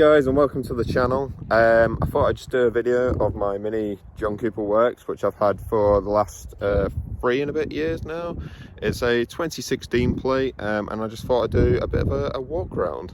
guys, and welcome to the channel. I thought I'd just do a video of my Mini John Cooper Works, which I've had for the last 3 and a bit years now. It's a 2016 plate, and I just thought I'd do a bit of a walk around.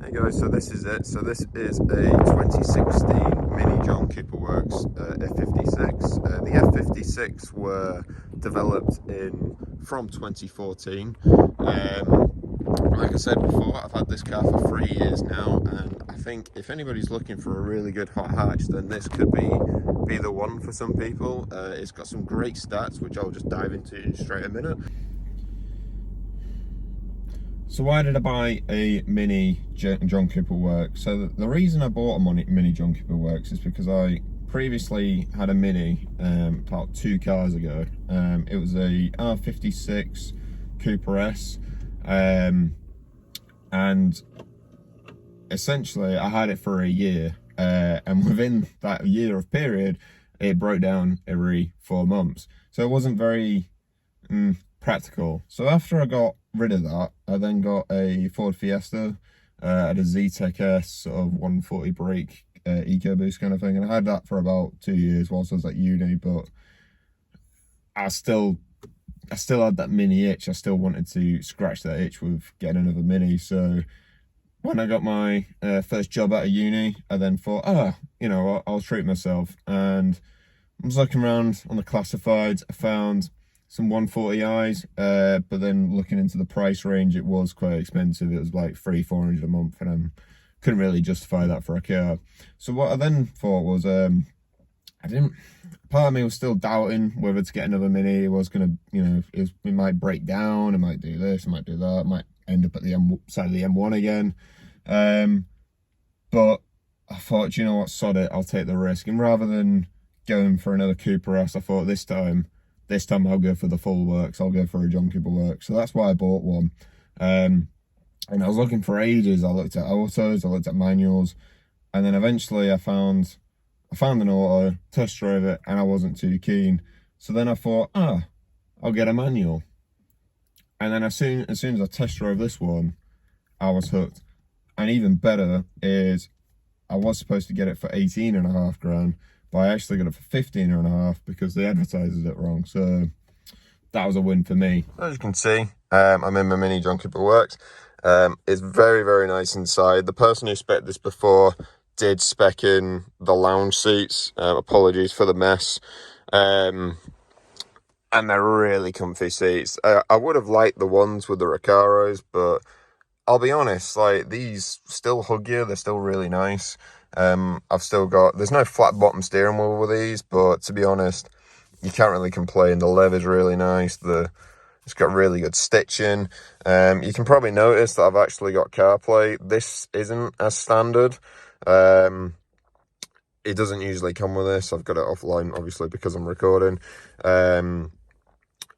Hey guys, so this is it. So this is a 2016 Mini John Cooper Works F56. The F56 were developed from 2014. Like I said before, I've had this car for 3 years now, and I think if anybody's looking for a really good hot hatch, then this could be the one for some people. It's got some great stats, which I'll just dive into in straight a minute. So why did I buy a Mini John Cooper Works? So the reason I bought a Mini John Cooper Works is because I previously had a Mini about 2 cars ago. It was a F56 Cooper S. And essentially I had it for a year, and within that year of period it broke down every 4 months, so it wasn't very practical. So after I got rid of that, I then got a Ford Fiesta, at a Z-Tech S, sort of 140 brake, EcoBoost kind of thing, and I had that for about 2 years whilst I was at uni, but I still had that Mini itch. I still wanted to scratch that itch with getting another Mini. So when I got my first job out of uni, I then thought, I'll treat myself. And I was looking around on the classifieds. I found some 140i's, but then looking into the price range, it was quite expensive. It was like $300-400 a month, and I couldn't really justify that for a car. So what I then thought was, part of me was still doubting whether to get another Mini. It was gonna, it might break down, it might do this, it might do that, it might end up at the side of the M1 again. But I thought, you know what, sod it, I'll take the risk. And rather than going for another Cooper S, I thought this time I'll go for the full works. I'll go for a John Cooper Works. So that's why I bought one. And I was looking for ages. I looked at autos, I looked at manuals, and then eventually I found an auto, test drove it, and I wasn't too keen. So then I thought, I'll get a manual. And then as soon as I test drove this one, I was hooked. And even better is, I was supposed to get it for 18.5 grand, but I actually got it for 15.5 because they advertised it wrong. So that was a win for me. As you can see, I'm in my Mini John Cooper Works. It's very, very nice inside. The person who spec'd this before did spec in the lounge seats. Apologies for the mess. And they're really comfy seats. I would have liked the ones with the Recaros, but I'll be honest, like, these still hug you. They're still really nice. There's no flat bottom steering wheel with these, but to be honest, you can't really complain. The leather's really nice. It's got really good stitching. You can probably notice that I've actually got CarPlay. This isn't as standard. It doesn't usually come with this. I've got it offline, obviously, because I'm recording.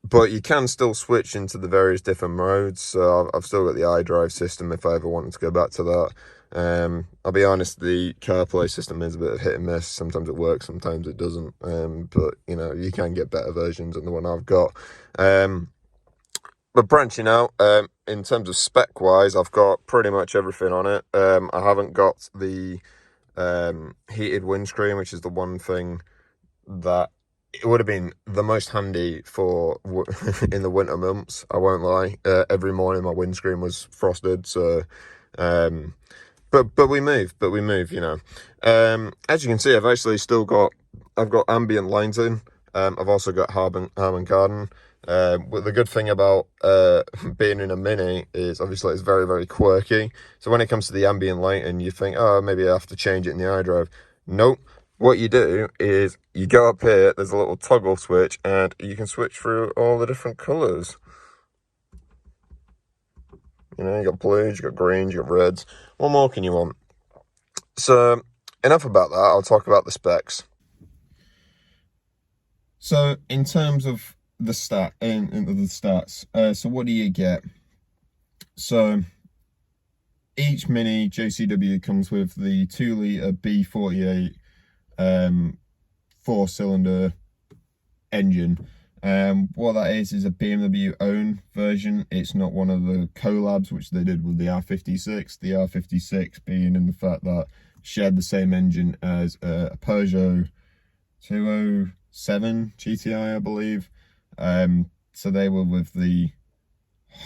But you can still switch into the various different modes. So I've still got the iDrive system if I ever wanted to go back to that. I'll be honest, the CarPlay system is a bit of hit and miss. Sometimes it works, sometimes it doesn't. But, you can get better versions than the one I've got. But branching out, in terms of spec-wise, I've got pretty much everything on it. I haven't got the heated windscreen, which is the one thing that it would have been the most handy for in the winter months. I won't lie. Every morning my windscreen was frosted, so but we move, as you can see, I've got ambient lighting. I've also got Harman Kardon. But the good thing about being in a Mini is obviously it's very, very quirky. So when it comes to the ambient lighting, you think, maybe I have to change it in the iDrive. Nope. What you do is you go up here, there's a little toggle switch, and you can switch through all the different colours. You got blues, you got greens, you got reds. What more can you want? So enough about that. I'll talk about the specs. So in terms of the stats, so what do you get? So each Mini JCW comes with the 2-litre B48 4-cylinder engine. What that is a BMW own version. It's not one of the collabs which they did with the R56. The R56 being in the fact that it shared the same engine as a Peugeot 207 GTI, I believe. So they were with the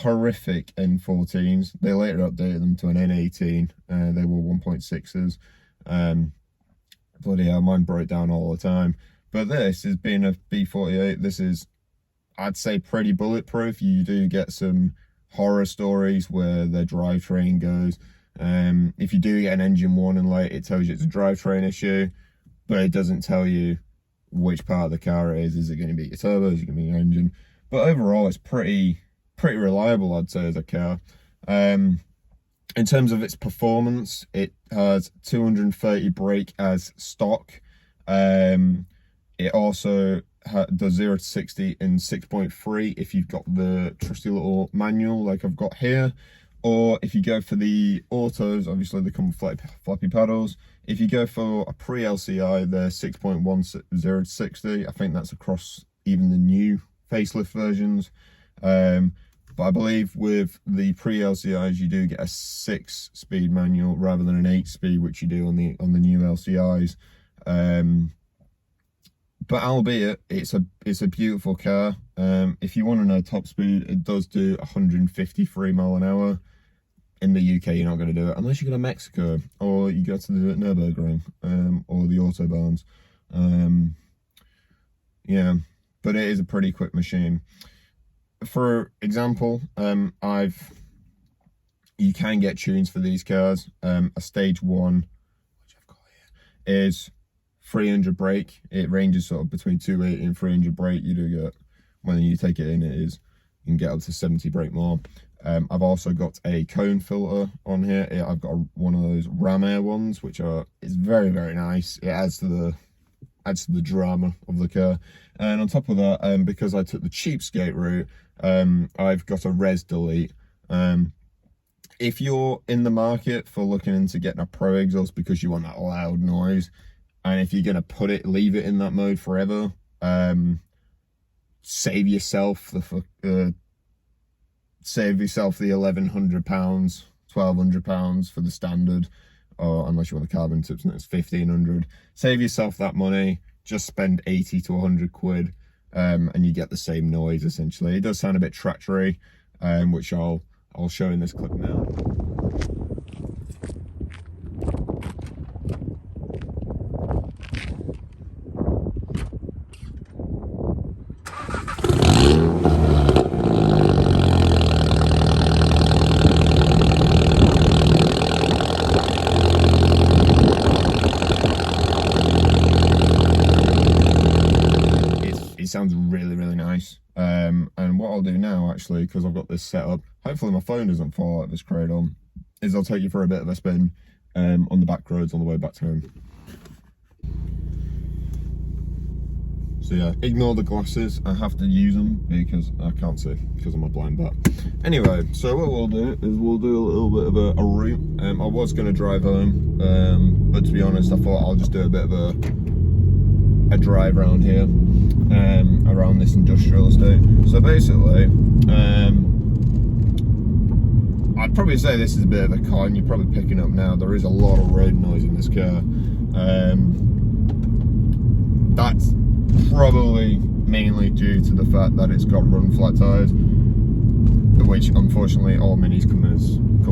horrific N14s. They later updated them to an N18. They were 1.6s. Bloody hell, mine broke down all the time. But this is being a B48. This is, I'd say, pretty bulletproof. You do get some horror stories where the drivetrain goes. If you do get an engine warning light, it tells you it's a drivetrain issue, but it doesn't tell you which part of the car it is. Is it going to be your turbo? Is it going to be your engine? But overall, it's pretty reliable, I'd say, as a car. In terms of its performance, it has 230 brake as stock. It also does 0 to 60 in 6.3 if you've got the trusty little manual like I've got here. Or if you go for the autos, obviously they come with flappy paddles. If you go for a pre-LCI, they're 6.1 0 to 60. I think that's across even the new facelift versions. But I believe with the pre-LCIs, you do get a 6-speed manual rather than an 8-speed, which you do on the new LCIs. But albeit, it's a beautiful car. If you want to know top speed, it does do 153 mile an hour. In the UK, you're not going to do it unless you go to Mexico or you go to the Nürburgring or the Autobahns. Yeah, but it is a pretty quick machine. For example, you can get tunes for these cars. A stage 1, which I've got here, is 300 brake. It ranges sort of between 280 and 300 brake. You do get, when you take it in, you can get up to 70 brake more. I've also got a cone filter on here. I've got one of those Ram Air ones, which is very, very nice. It adds to the drama of the car. And on top of that, because I took the cheapskate route, I've got a res delete. If you're in the market for looking into getting a pro exhaust because you want that loud noise, and if you're going to leave it in that mode forever, save yourself the £1,100, £1,200 for the standard, or unless you want the carbon tips and it's 1,500. Save yourself that money, just spend 80 to 100 quid, and you get the same noise essentially. It does sound a bit tractory, which I'll show in this clip now. Sounds really, really nice. And what I'll do now, actually, because I've got this set up, hopefully my phone doesn't fall out of its cradle, is I'll take you for a bit of a spin on the back roads on the way back to home. So yeah, ignore the glasses. I have to use them because I can't see because I'm a blind bat. Anyway, so what we'll do is we'll do a little bit of a route. I was going to drive home, but to be honest, I thought I'll just do a bit of a drive around here, around this industrial estate. So basically, I'd probably say this is a bit of a con. You're probably picking up now. There is a lot of road noise in this car. That's probably mainly due to the fact that it's got run flat tyres, which unfortunately all minis come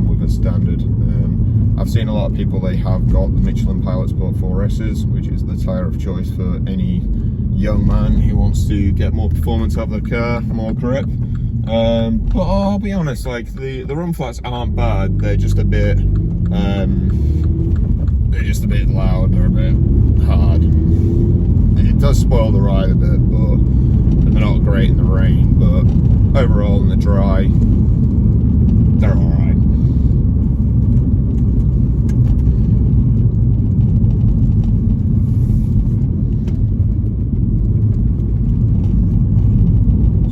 with as standard. I've seen a lot of people, they have got the Michelin Pilot Sport 4S's, which is the tyre of choice for any young man who wants to get more performance out of the car, more grip. But I'll be honest, like the run flats aren't bad. They're just a bit loud. They're a bit hard. It does spoil the ride a bit, but they're not great in the rain. But overall, in the dry, they're all right.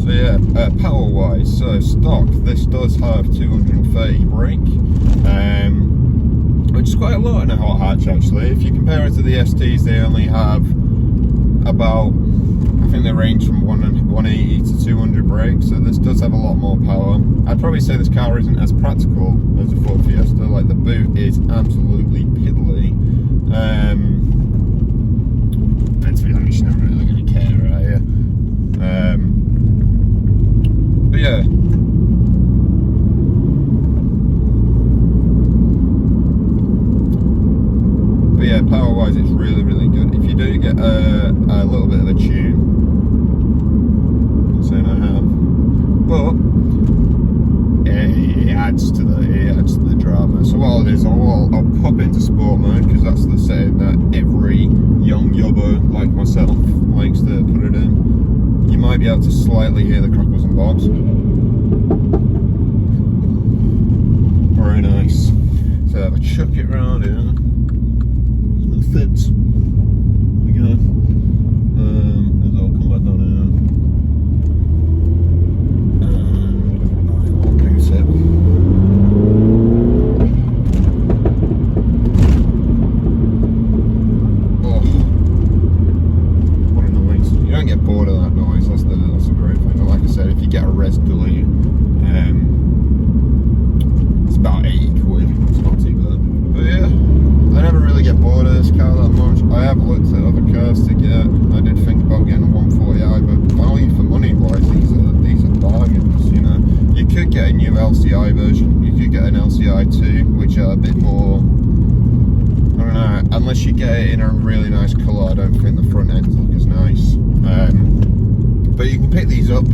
So yeah, power wise, so stock, this does have 230 brake, which is quite a lot in a hot hatch actually. If you compare it to the STs, they only have about, I think they range from 180 to 200 brakes, so this does have a lot more power. I'd probably say this car isn't as practical as a Ford Fiesta. Like, the boot is absolutely piddly. And to be honest, you're not really going to care, are you? But yeah. But yeah, power-wise, it's really, really good. If you do get a little bit of a tune, I'm not saying I have, but it adds to the drama. So what I'll do is I'll pop into sport mode, because that's the setting that every young yobbo like myself likes to put it in. You might be able to slightly hear the crackles and bobs. Very nice. So if I chuck it round here. Fits. We go. As I'll come back down here. And I will boost it. Oh, what a noise! You don't get bored of that noise. That's the great thing. But like I said, if you get a res delete, it's about 80 quid. It's not too bad. But yeah. I never really get bored of this car that much. I have looked at other cars to get. I did think about getting a 140i, but value for money wise, these are bargains. You know, you could get a new LCI version. You could get an LCI 2, which are a bit more. I don't know. Unless you get it in a really nice colour, I don't think the front ends look as nice. But you can pick these up.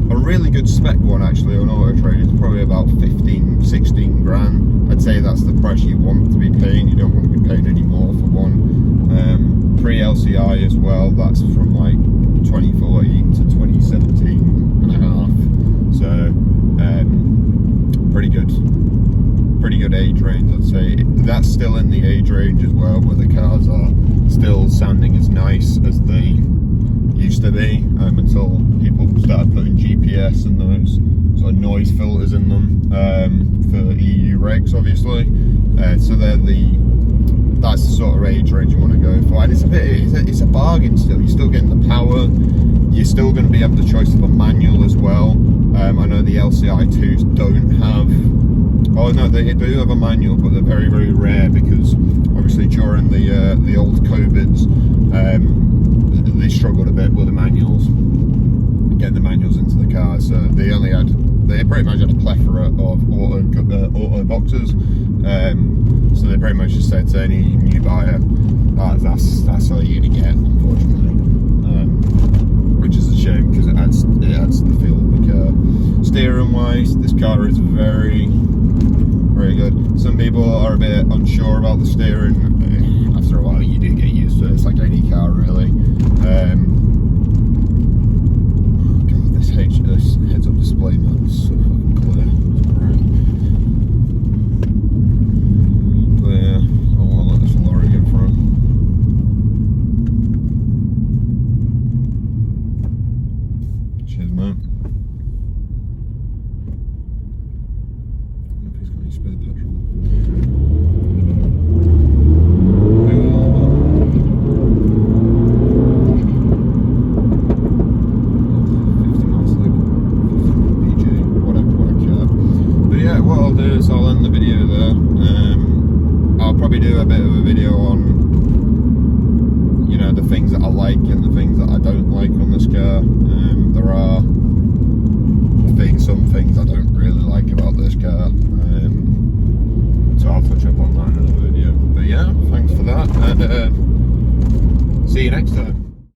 A really good spec one actually on Auto Trader is probably about 15, 16 grand. I'd say that's the price you want to be paying. You don't want to be paying any more for one. Pre-LCI as well, that's from like 2014 to 2017 and a half. So pretty good age range, I'd say. That's still in the age range as well, where the cars are still sounding as nice as they used to be, until people started putting GPS and those sort of noise filters in them for EU regs, obviously. So that's the sort of age range you want to go for, and it's a bargain still. You're still getting the power. You're still going to be able the choice of a manual as well. I know the LCI 2s don't have. Oh no, they do have a manual, but they're very, very rare, because obviously during the old COVIDs, they struggled a bit with the manuals, getting the manuals into the car. So they pretty much had a plethora of auto boxes. So they pretty much just said to any new buyer, that's all you're gonna get, unfortunately. Which is a shame, because it adds to the feel of the car. Steering wise, this car is very, very good. Some people are a bit unsure about the steering. After a while, you do get used to it. It's like any car, really. God, this heads-up display, man, is so fucking clear. It's great. But yeah, I'll let this lorry go through. Cheers, mate. I wonder if he's got any spare petrol. So I'll end the video there. I'll probably do a bit of a video on, you know, the things that I like and the things that I don't like on this car. There are some things I don't really like about this car, so I'll touch up on that in another video. But yeah, thanks for that, and see you next time.